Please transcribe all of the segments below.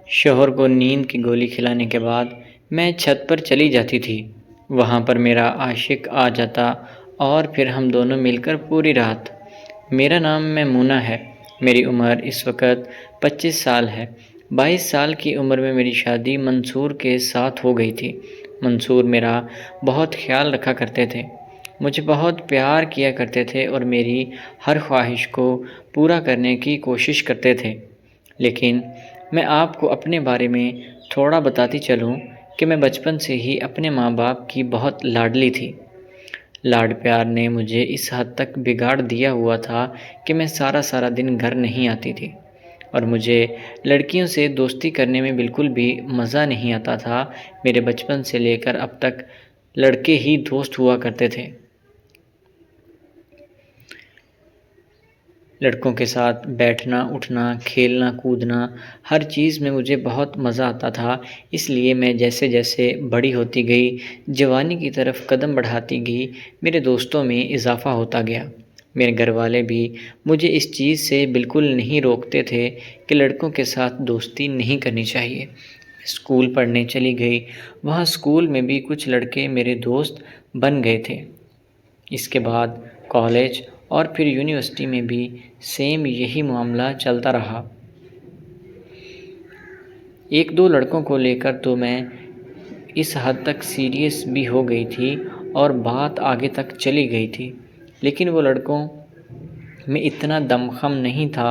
شوہر کو نیند کی گولی کھلانے کے بعد میں چھت پر چلی جاتی تھی۔ وہاں پر میرا عاشق آ جاتا اور پھر ہم دونوں مل کر پوری رات۔ میرا نام میمونہ ہے۔ میری عمر اس وقت 25 سال ہے۔ 22 سال کی عمر میں میری شادی منصور کے ساتھ ہو گئی تھی۔ منصور میرا بہت خیال رکھا کرتے تھے، مجھے بہت پیار کیا کرتے تھے اور میری ہر خواہش کو پورا کرنے کی کوشش کرتے تھے۔ لیکن میں آپ کو اپنے بارے میں تھوڑا بتاتی چلوں کہ میں بچپن سے ہی اپنے ماں باپ کی بہت لاڈلی تھی۔ لاڈ پیار نے مجھے اس حد تک بگاڑ دیا ہوا تھا کہ میں سارا دن گھر نہیں آتی تھی، اور مجھے لڑکیوں سے دوستی کرنے میں بالکل بھی مزہ نہیں آتا تھا۔ میرے بچپن سے لے کر اب تک لڑکے ہی دوست ہوا کرتے تھے۔ لڑکوں کے ساتھ بیٹھنا اٹھنا، کھیلنا کودنا، ہر چیز میں مجھے بہت مزہ آتا تھا۔ اس لیے میں جیسے جیسے بڑی ہوتی گئی، جوانی کی طرف قدم بڑھاتی گئی، میرے دوستوں میں اضافہ ہوتا گیا۔ میرے گھر والے بھی مجھے اس چیز سے بالکل نہیں روکتے تھے کہ لڑکوں کے ساتھ دوستی نہیں کرنی چاہیے۔ اسکول پڑھنے چلی گئی، وہاں اسکول میں بھی کچھ لڑکے میرے دوست بن گئے تھے۔ اس کے بعد کالج اور پھر یونیورسٹی میں بھی سیم یہی معاملہ چلتا رہا۔ ایک دو لڑکوں کو لے کر تو میں اس حد تک سیریس بھی ہو گئی تھی اور بات آگے تک چلی گئی تھی، لیکن وہ لڑکوں میں اتنا دمخم نہیں تھا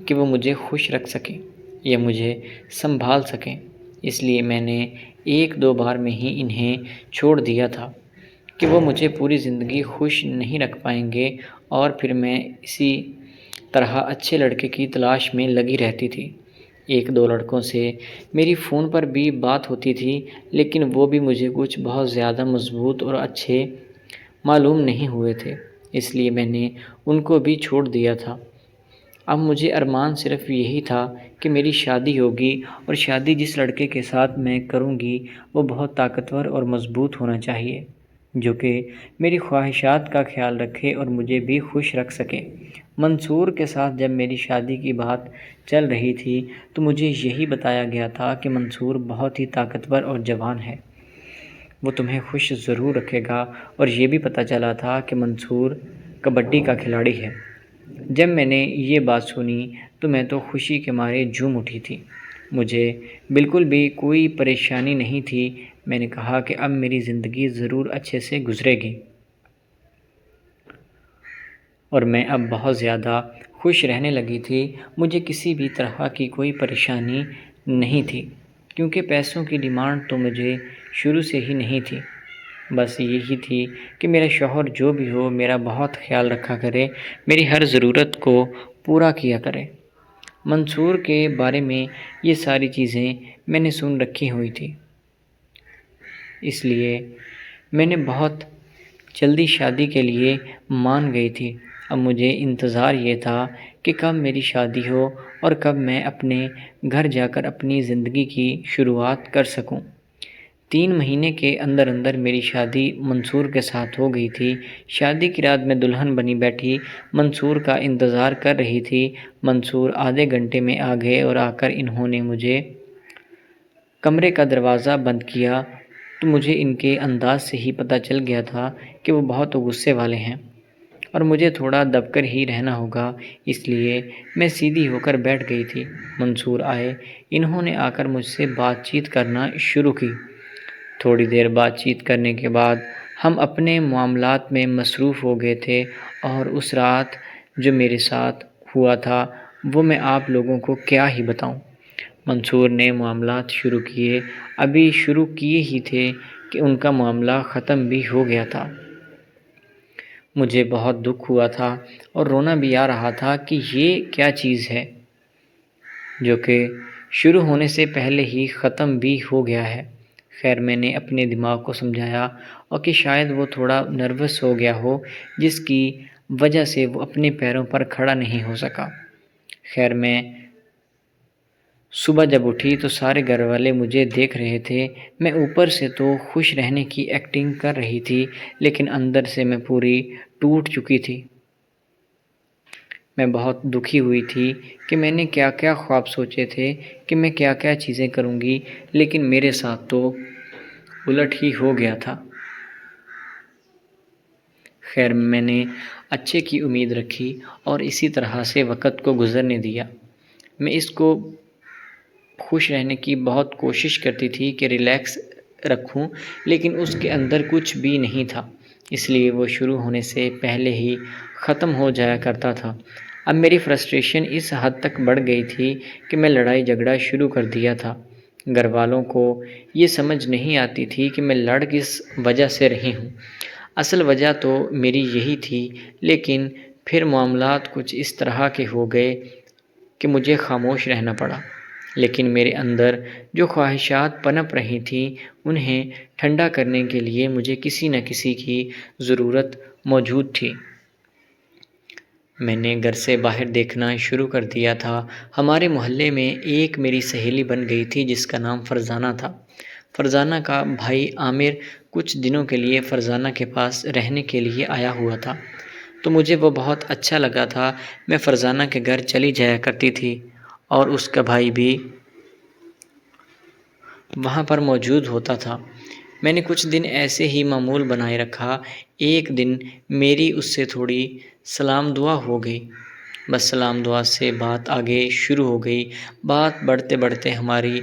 کہ وہ مجھے خوش رکھ سکیں یا مجھے سنبھال سکیں۔ اس لیے میں نے ایک دو بار میں ہی انہیں چھوڑ دیا تھا کہ وہ مجھے پوری زندگی خوش نہیں رکھ پائیں گے، اور پھر میں اسی طرح اچھے لڑکے کی تلاش میں لگی رہتی تھی۔ ایک دو لڑکوں سے میری فون پر بھی بات ہوتی تھی، لیکن وہ بھی مجھے کچھ بہت زیادہ مضبوط اور اچھے معلوم نہیں ہوئے تھے، اس لیے میں نے ان کو بھی چھوڑ دیا تھا۔ اب مجھے ارمان صرف یہی تھا کہ میری شادی ہوگی، اور شادی جس لڑکے کے ساتھ میں کروں گی وہ بہت طاقتور اور مضبوط ہونا چاہیے، جو کہ میری خواہشات کا خیال رکھے اور مجھے بھی خوش رکھ سکے۔ منصور کے ساتھ جب میری شادی کی بات چل رہی تھی تو مجھے یہی بتایا گیا تھا کہ منصور بہت ہی طاقتور اور جوان ہے، وہ تمہیں خوش ضرور رکھے گا، اور یہ بھی پتہ چلا تھا کہ منصور کبڈی کا کھلاڑی ہے۔ جب میں نے یہ بات سنی تو میں تو خوشی کے مارے جھوم اٹھی تھی، مجھے بالکل بھی کوئی پریشانی نہیں تھی۔ میں نے کہا کہ اب میری زندگی ضرور اچھے سے گزرے گی، اور میں اب بہت زیادہ خوش رہنے لگی تھی۔ مجھے کسی بھی طرح کی کوئی پریشانی نہیں تھی، کیونکہ پیسوں کی ڈیمانڈ تو مجھے شروع سے ہی نہیں تھی۔ بس یہی تھی کہ میرا شوہر جو بھی ہو میرا بہت خیال رکھا کرے، میری ہر ضرورت کو پورا کیا کرے۔ منصور کے بارے میں یہ ساری چیزیں میں نے سن رکھی ہوئی تھی، اس لیے میں نے بہت جلدی شادی کے لیے مان گئی تھی۔ اب مجھے انتظار یہ تھا کہ کب میری شادی ہو اور کب میں اپنے گھر جا کر اپنی زندگی کی شروعات کر سکوں۔ 3 مہینے کے اندر اندر میری شادی منصور کے ساتھ ہو گئی تھی۔ شادی کی رات میں دلہن بنی بیٹھی منصور کا انتظار کر رہی تھی۔ منصور آدھے گھنٹے میں آ گئے، اور آ کر انہوں نے مجھے کمرے کا دروازہ بند کیا تو مجھے ان کے انداز سے ہی پتہ چل گیا تھا کہ وہ بہت غصے والے ہیں، اور مجھے تھوڑا دب کر ہی رہنا ہوگا، اس لیے میں سیدھی ہو کر بیٹھ گئی تھی۔ منصور آئے، انہوں نے آ کر مجھ سے بات چیت کرنا شروع کی۔ تھوڑی دیر بات چیت کرنے کے بعد ہم اپنے معاملات میں مصروف ہو گئے تھے، اور اس رات جو میرے ساتھ ہوا تھا وہ میں آپ لوگوں کو کیا ہی بتاؤں۔ منصور نے معاملات شروع کیے، ابھی شروع کیے ہی تھے کہ ان کا معاملہ ختم بھی ہو گیا تھا۔ مجھے بہت دکھ ہوا تھا اور رونا بھی آ رہا تھا کہ یہ کیا چیز ہے جو کہ شروع ہونے سے پہلے ہی ختم بھی ہو گیا ہے۔ خیر، میں نے اپنے دماغ کو سمجھایا اور کہ شاید وہ تھوڑا نروس ہو گیا ہو، جس کی وجہ سے وہ اپنے پیروں پر کھڑا نہیں ہو سکا۔ خیر، میں صبح جب اٹھی تو سارے گھر والے مجھے دیکھ رہے تھے۔ میں اوپر سے تو خوش رہنے کی ایکٹنگ کر رہی تھی، لیکن اندر سے میں پوری ٹوٹ چکی تھی۔ میں بہت دکھی ہوئی تھی کہ میں نے کیا کیا خواب سوچے تھے کہ میں کیا کیا چیزیں کروں گی، لیکن میرے ساتھ تو الٹ ہی ہو گیا تھا۔ خیر، میں نے اچھے کی امید رکھی اور اسی طرح سے وقت کو گزرنے دیا۔ میں اس کو خوش رہنے کی بہت کوشش کرتی تھی کہ ریلیکس رکھوں، لیکن اس کے اندر کچھ بھی نہیں تھا، اس لیے وہ شروع ہونے سے پہلے ہی ختم ہو جایا کرتا تھا۔ اب میری فرسٹریشن اس حد تک بڑھ گئی تھی کہ میں لڑائی جھگڑا شروع کر دیا تھا۔ گھر والوں کو یہ سمجھ نہیں آتی تھی کہ میں لڑ کس وجہ سے رہی ہوں۔ اصل وجہ تو میری یہی تھی، لیکن پھر معاملات کچھ اس طرح کے ہو گئے کہ مجھے خاموش رہنا پڑا۔ لیکن میرے اندر جو خواہشات پنپ رہی تھیں، انہیں ٹھنڈا کرنے کے لیے مجھے کسی نہ کسی کی ضرورت موجود تھی۔ میں نے گھر سے باہر دیکھنا شروع کر دیا تھا۔ ہمارے محلے میں ایک میری سہیلی بن گئی تھی جس کا نام فرزانہ تھا۔ فرزانہ کا بھائی عامر کچھ دنوں کے لیے فرزانہ کے پاس رہنے کے لیے آیا ہوا تھا، تو مجھے وہ بہت اچھا لگا تھا۔ میں فرزانہ کے گھر چلی جایا کرتی تھی اور اس کا بھائی بھی وہاں پر موجود ہوتا تھا۔ میں نے کچھ دن ایسے ہی معمول بنائے رکھا۔ ایک دن میری اس سے تھوڑی سلام دعا ہو گئی، بس سلام دعا سے بات آگے شروع ہو گئی۔ بات بڑھتے بڑھتے ہماری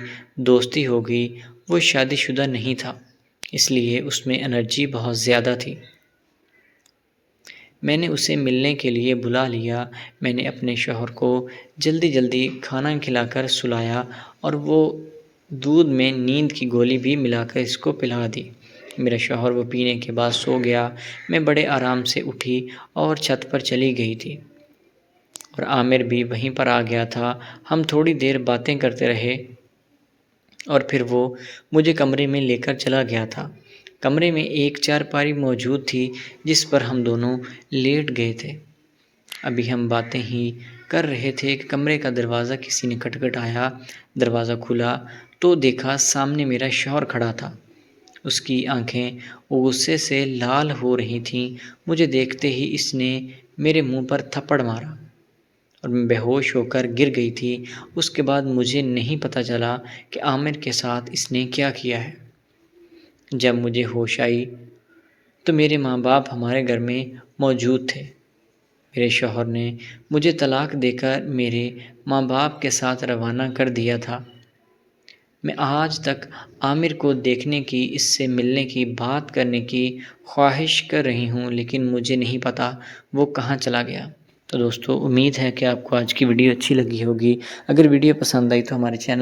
دوستی ہو گئی۔ وہ شادی شدہ نہیں تھا، اس لیے اس میں انرجی بہت زیادہ تھی۔ میں نے اسے ملنے کے لیے بلا لیا۔ میں نے اپنے شوہر کو جلدی جلدی کھانا کھلا کر سلایا اور وہ دودھ میں نیند کی گولی بھی ملا کر اس کو پلا دی۔ میرا شوہر وہ پینے کے بعد سو گیا۔ میں بڑے آرام سے اٹھی اور چھت پر چلی گئی تھی، اور عامر بھی وہیں پر آ گیا تھا۔ ہم تھوڑی دیر باتیں کرتے رہے اور پھر وہ مجھے کمرے میں لے کر چلا گیا تھا۔ کمرے میں ایک چارپائی موجود تھی جس پر ہم دونوں لیٹ گئے تھے۔ ابھی ہم باتیں ہی کر رہے تھے کہ کمرے کا دروازہ کسی نے کھٹکھٹایا۔ دروازہ کھلا تو دیکھا سامنے میرا شوہر کھڑا تھا۔ اس کی آنکھیں غصے سے لال ہو رہی تھیں۔ مجھے دیکھتے ہی اس نے میرے منہ پر تھپڑ مارا اور میں بے ہوش ہو کر گر گئی تھی۔ اس کے بعد مجھے نہیں پتہ چلا کہ عامر کے ساتھ اس نے کیا کیا ہے۔ جب مجھے ہوش آئی تو میرے ماں باپ ہمارے گھر میں موجود تھے۔ میرے شوہر نے مجھے طلاق دے کر میرے ماں باپ کے ساتھ روانہ کر دیا تھا۔ میں آج تک عامر کو دیکھنے کی، اس سے ملنے کی، بات کرنے کی خواہش کر رہی ہوں، لیکن مجھے نہیں پتہ وہ کہاں چلا گیا۔ تو دوستو، امید ہے کہ آپ کو آج کی ویڈیو اچھی لگی ہوگی۔ اگر ویڈیو پسند آئی تو ہمارے چینل